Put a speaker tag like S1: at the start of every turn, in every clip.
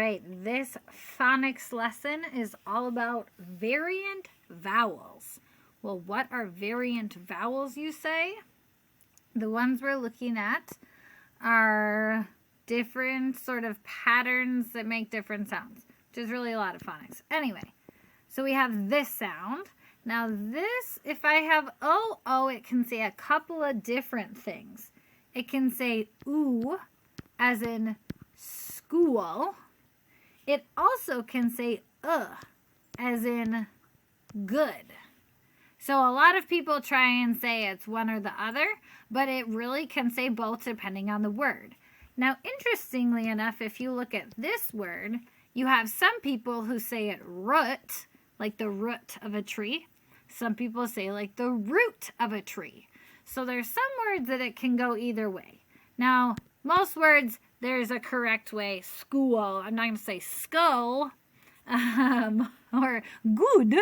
S1: right, this phonics lesson is all about variant vowels. Well, what are variant vowels, you say? The ones we're looking at are different sort of patterns that make different sounds, which is really a lot of phonics. Anyway, so we have this sound. Now this, if I have O, it can say a couple of different things. It can say oo, as in school. It also can say as in good. So a lot of people try and say it's one or the other, but it really can say both depending on the word. Now, interestingly enough, if you look at this word, you have some people who say it root, like the root of a tree. Some people say like the root of a tree. So there's some words that it can go either way. Now, most words, there's a correct way. School, I'm not going to say skull or good.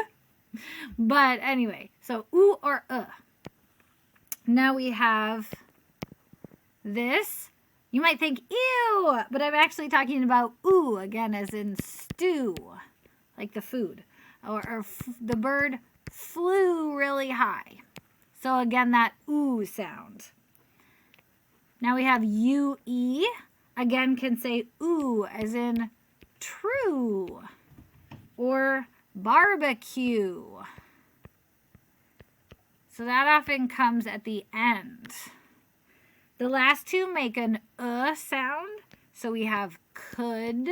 S1: But anyway, so oo or Now we have this. You might think, ew, but I'm actually talking about oo, again, as in stew, like the food. Or the bird flew really high. So again, that oo sound. Now we have UE. Again, can say ooh, as in true. Or barbecue. So that often comes at the end. The last two make an sound. So we have could,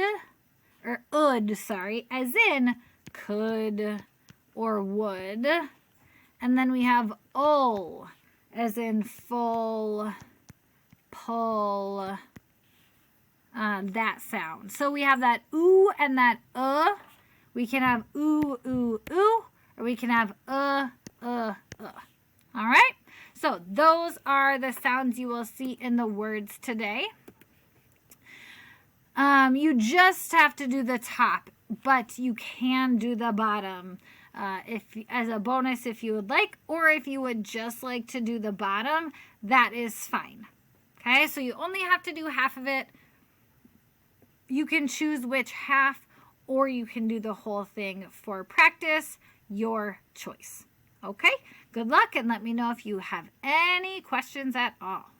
S1: or ould, sorry, as in could or would. And then we have ol, as in full, pull, that sound. So we have that ooh and that We can have ooh, ooh, ooh, or we can have All right? So those are the sounds you will see in the words today. You just have to do the top, but you can do the bottom as a bonus if you would like, or if you would just like to do the bottom, that is fine. Okay, so you only have to do half of it. You can choose which half, or you can do the whole thing for practice, your choice. Okay, good luck, and let me know if you have any questions at all.